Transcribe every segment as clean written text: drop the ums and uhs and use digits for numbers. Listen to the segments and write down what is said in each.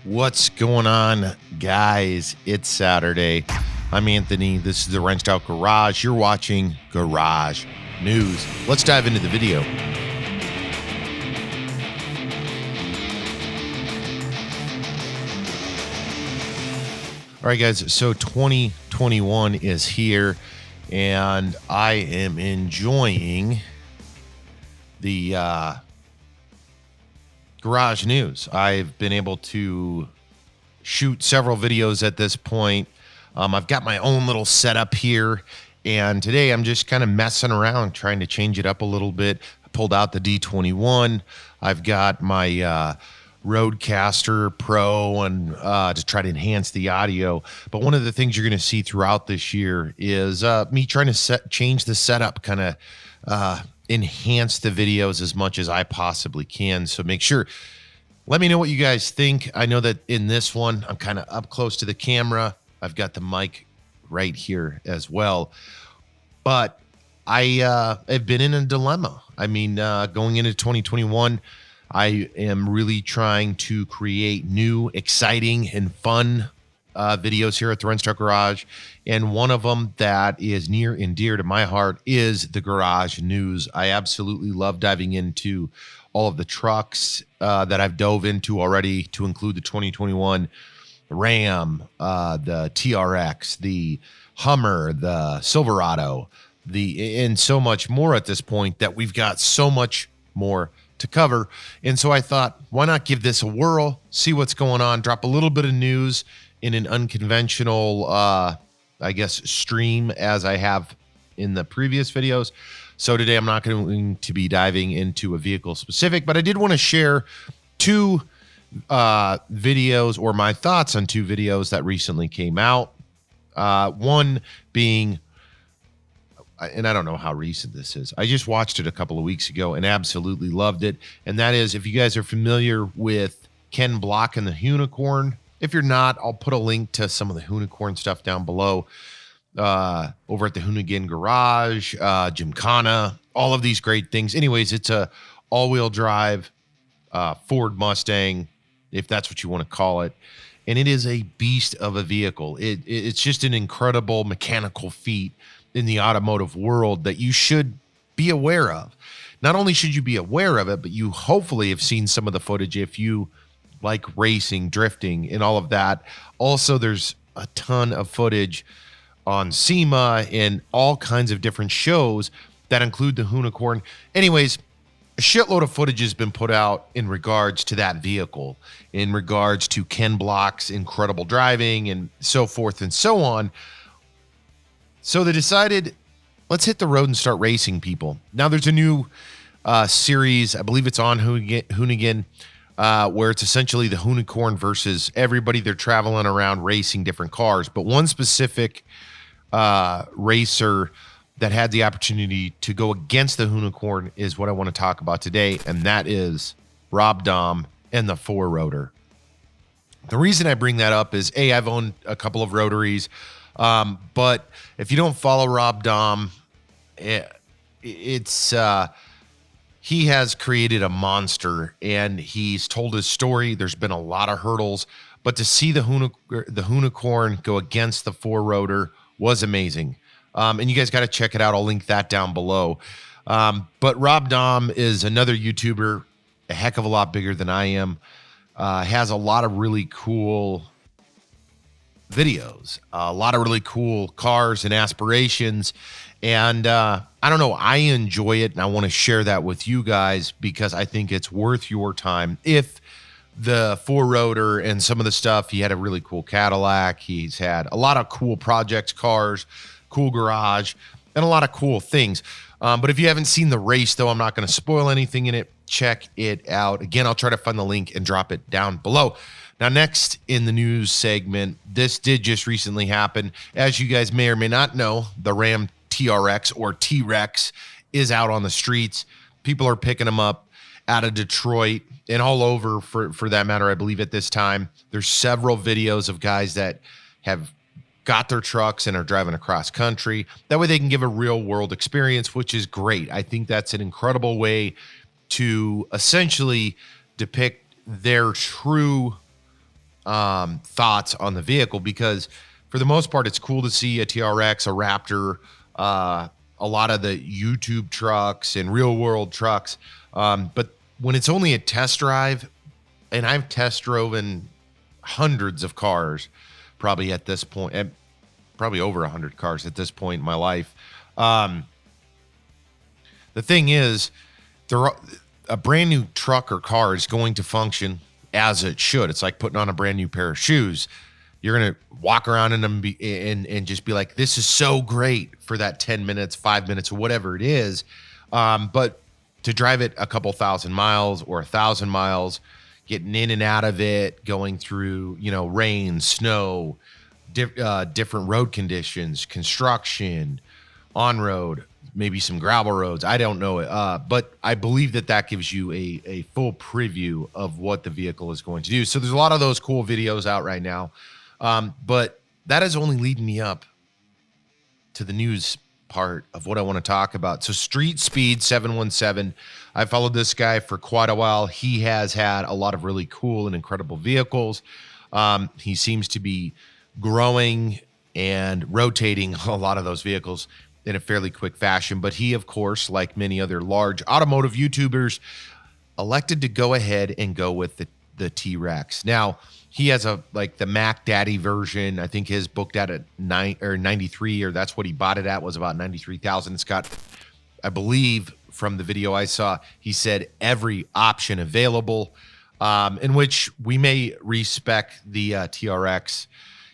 What's going on, guys? It's Saturday. I'm Anthony. This is the Wrenched Out Garage. You're watching Garage News. Let's dive into the video. All right, guys. So 2021 is here, and I am enjoying the Garage News. I've been able to shoot several videos at this point. I've got my own little setup here, and today I'm just kind of messing around, trying to change it up a little bit. I pulled out the D21. I've got my Rodecaster Pro and to try to enhance the audio. But one of the things you're going to see throughout this year is me trying to change the setup, kind of enhance the videos as much as I possibly can. So make sure, let me know what you guys think. I know that in this one, I'm kind of up close to the camera. I've got the mic right here as well. But I have been in a dilemma. I mean, going into 2021, I am really trying to create new, exciting, and fun videos here at the Wrenched Out Garage. And one of them that is near and dear to my heart is the Garage News. I absolutely love diving into all of the trucks that I've dove into already, to include the 2021 Ram, the TRX, the Hummer, the Silverado, and so much more at this point that we've got so much more to cover. And so I thought, why not give this a whirl, see what's going on, drop a little bit of news in an unconventional, I guess, stream as I have in the previous videos. So today I'm not going to be diving into a vehicle specific, but I did want to share two videos, or my thoughts on two videos that recently came out. One being, and I don't know how recent this is, I just watched it a couple of weeks ago and absolutely loved it. And that is, if you guys are familiar with Ken Block and the Hunicorn. If you're not, I'll put a link to some of the Hunicorn stuff down below, over at the Hoonicorn Garage, Gymkhana, all of these great things. Anyways, it's a all-wheel drive Ford Mustang, if that's what you want to call it. And it is a beast of a vehicle. It's just an incredible mechanical feat in the automotive world that you should be aware of. Not only should you be aware of it, but you hopefully have seen some of the footage if you like racing, drifting, and all of that. Also, there's a ton of footage on SEMA and all kinds of different shows that include the Hunicorn. Anyways, a shitload of footage has been put out in regards to that vehicle, in regards to Ken Block's incredible driving and so forth and so on. So they decided, let's hit the road and start racing, people. Now there's a new series, I believe it's on Hoonigan, where it's essentially the Hunicorn versus everybody. They're traveling around racing different cars. But one specific racer that had the opportunity to go against the Hunicorn is what I want to talk about today, and that is Rob Dahm and the 4-rotor. The reason I bring that up is, A, I've owned a couple of rotaries, but if you don't follow Rob Dahm, he has created a monster, and he's told his story. There's been a lot of hurdles, but to see the Hunicorn go against the 4-rotor was amazing. And you guys got to check it out. I'll link that down below. But Rob Dahm is another YouTuber, a heck of a lot bigger than I am. Has a lot of really cool videos, a lot of really cool cars and aspirations. And I don't know, I enjoy it, and I want to share that with you guys because I think it's worth your time. If the 4-rotor and some of the stuff, he had a really cool Cadillac. He's had a lot of cool projects, cars, cool garage, and a lot of cool things. But if you haven't seen the race, though, I'm not going to spoil anything in it. Check it out. Again, I'll try to find the link and drop it down below. Now, next in the news segment, this did just recently happen. As you guys may or may not know, the Ram TRX, or T-Rex, is out on the streets. People are picking them up out of Detroit and all over, for that matter, I believe at this time. There's several videos of guys that have got their trucks and are driving across country. That way they can give a real world experience, which is great. I think that's an incredible way to essentially depict their true thoughts on the vehicle, because for the most part, it's cool to see a TRX, a Raptor, a lot of the YouTube trucks and real world trucks. But when it's only a test drive, and I've test driven hundreds of cars, probably at this point, and probably over 100 cars at this point in my life. The thing is, a brand new truck or car is going to function as it should. It's like putting on a brand new pair of shoes. You're going to walk around in them and just be like, this is so great for that 10 minutes, 5 minutes, or whatever it is. But to drive it a couple thousand miles or 1,000 miles, getting in and out of it, going through, rain, snow, different road conditions, construction, on road, maybe some gravel roads. I don't know it. But I believe that gives you a full preview of what the vehicle is going to do. So there's a lot of those cool videos out right now. But that is only leading me up to the news part of what I want to talk about. So Street Speed 717, I followed this guy for quite a while. He has had a lot of really cool and incredible vehicles. He seems to be growing and rotating a lot of those vehicles in a fairly quick fashion. But he, of course, like many other large automotive YouTubers, elected to go ahead and go with the TRex. Now, he has the Mac Daddy version. I think his booked out at 93, or that's what he bought it at, was about 93,000. It's got, I believe, from the video I saw, he said every option available, in which we may respec the TRX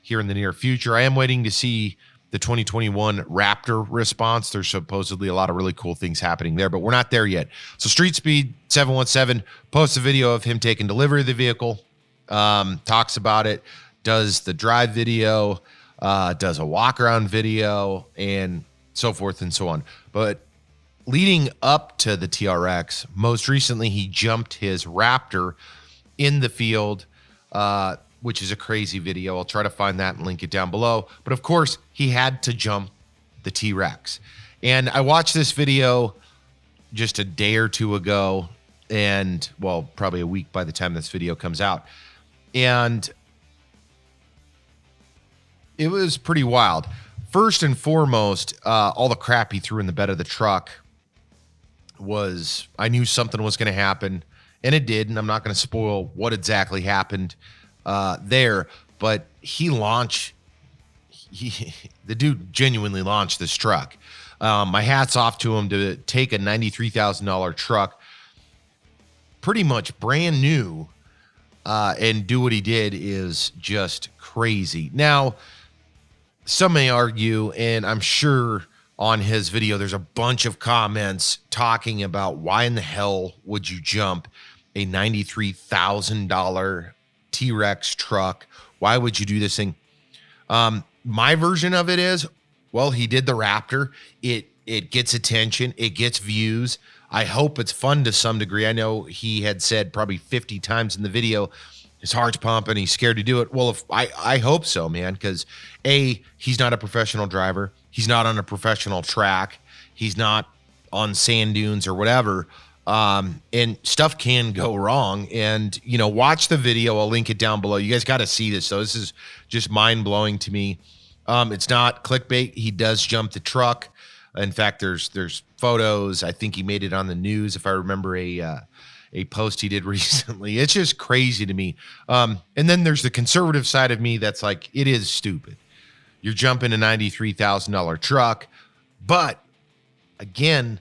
here in the near future. I am waiting to see the 2021 Raptor response. There's supposedly a lot of really cool things happening there, but we're not there yet. So Street Speed 717 posts a video of him taking delivery of the vehicle, talks about it, does the drive video, does a walk around video, and so forth and so on. But leading up to the TRX, most recently he jumped his Raptor in the field, which is a crazy video. I'll try to find that and link it down below. But of course, he had to jump the TRex. And I watched this video just a day or two ago, and well, probably a week by the time this video comes out. And it was pretty wild. First and foremost, all the crap he threw in the bed of the truck was, I knew something was going to happen, and it did. And I'm not going to spoil what exactly happened there, but the dude genuinely launched this truck. My hat's off to him to take a $93,000 truck, pretty much brand new, and do what he did is just crazy. Now, some may argue, and I'm sure on his video there's a bunch of comments talking about why in the hell would you jump a $93,000 TRex truck? Why would you do this thing? My version of it is, well, he did the Raptor. It gets attention. It gets views. I hope it's fun to some degree. I know he had said probably 50 times in the video his heart's pumping, he's scared to do it. Well, I hope so, man, because he's not a professional driver. He's not on a professional track. He's not on sand dunes or whatever. And stuff can go wrong. And, watch the video. I'll link it down below. You guys got to see this. So this is just mind blowing to me. It's not clickbait. He does jump the truck. In fact, there's photos. I think he made it on the news, if I remember a post he did recently. It's just crazy to me. And then there's the conservative side of me that's like, it is stupid. You're jumping a $93,000 truck. But again,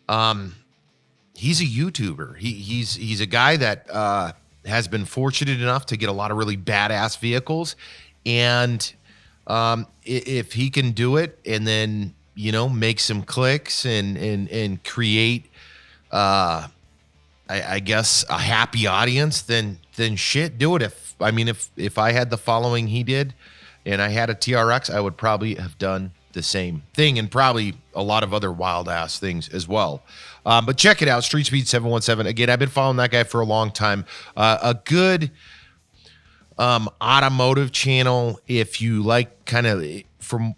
he's a YouTuber. He's a guy that has been fortunate enough to get a lot of really badass vehicles. And if he can do it and then, make some clicks and create, I guess, a happy audience, then shit, do it. If I had the following he did and I had a TRX, I would probably have done the same thing, and probably a lot of other wild ass things as well. But check it out, Street Speed 717. Again, I've been following that guy for a long time. A good automotive channel, if you like kind of from,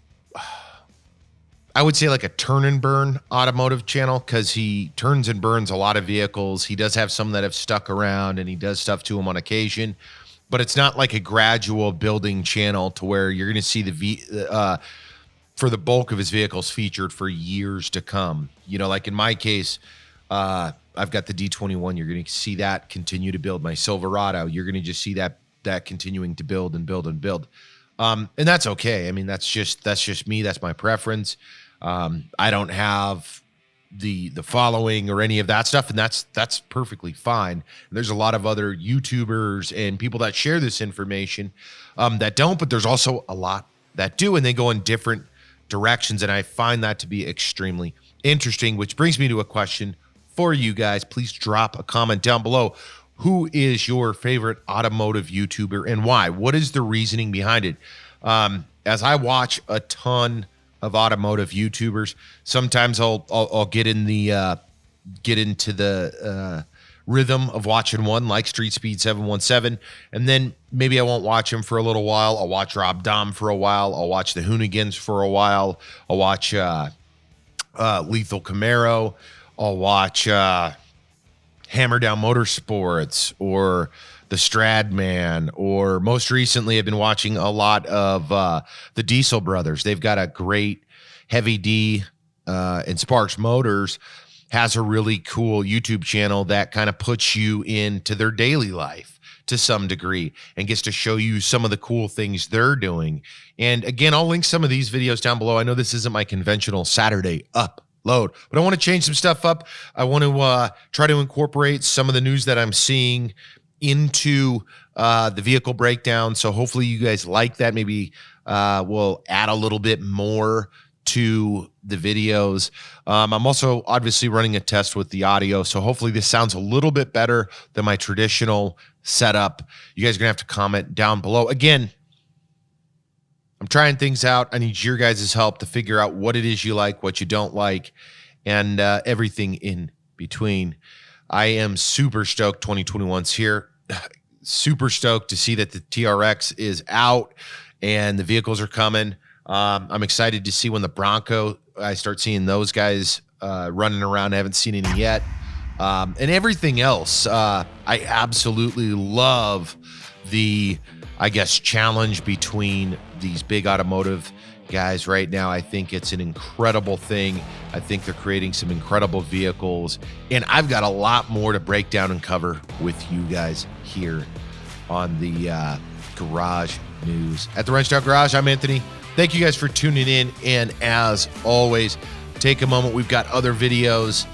I would say like a turn and burn automotive channel, because he turns and burns a lot of vehicles. He does have some that have stuck around, and he does stuff to them on occasion. but it's not like a gradual building channel to where you're going to see for the bulk of his vehicles featured for years to come. You know, like in my case, I've got the D21. You're going to see that continue to build. My Silverado, you're going to just see that continuing to build and build and build. And that's okay. I mean, that's just me. That's my preference. I don't have the following or any of that stuff, and that's perfectly fine. And there's a lot of other YouTubers and people that share this information that don't, but there's also a lot that do, and they go in different directions, and I find that to be extremely interesting, which brings me to a question for you guys. Please drop a comment down below. Who is your favorite automotive YouTuber and why? What is the reasoning behind it? As I watch a ton of automotive YouTubers, sometimes I'll get into the rhythm of watching one like Street Speed 717, and then maybe I won't watch him for a little while. I'll watch Rob Dom for a while. I'll watch the Hoonigans for a while. I'll watch Lethal Camaro. I'll watch Hammer Down Motorsports or the Stradman, or most recently I've been watching a lot of the Diesel Brothers. They've got a great Heavy D and Sparks Motors has a really cool YouTube channel that kind of puts you into their daily life to some degree and gets to show you some of the cool things they're doing. And again, I'll link some of these videos down below. I know this isn't my conventional Saturday upload, but I want to change some stuff up. I want to try to incorporate some of the news that I'm seeing into the vehicle breakdown. So hopefully you guys like that. Maybe we'll add a little bit more to the videos. I'm also obviously running a test with the audio, so hopefully this sounds a little bit better than my traditional setup. You guys are gonna have to comment down below. Again, I'm trying things out. I need your guys' help to figure out what it is you like, what you don't like, and everything in between. I am super stoked 2021's here. Super stoked to see that the TRX is out and the vehicles are coming. I'm excited to see when the Bronco, I start seeing those guys running around. I haven't seen any yet. And everything else. I absolutely love the, I guess, challenge between these big automotive guys right now. I think it's an incredible thing. I think they're creating some incredible vehicles, and I've got a lot more to break down and cover with you guys here on the Garage News. At the Wrench Out Garage, I'm Anthony. Thank you guys for tuning in, and as always, take a moment. We've got other videos,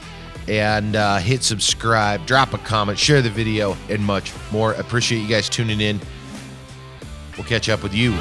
and hit subscribe, drop a comment, share the video, and much more. Appreciate you guys tuning in. We'll catch up with you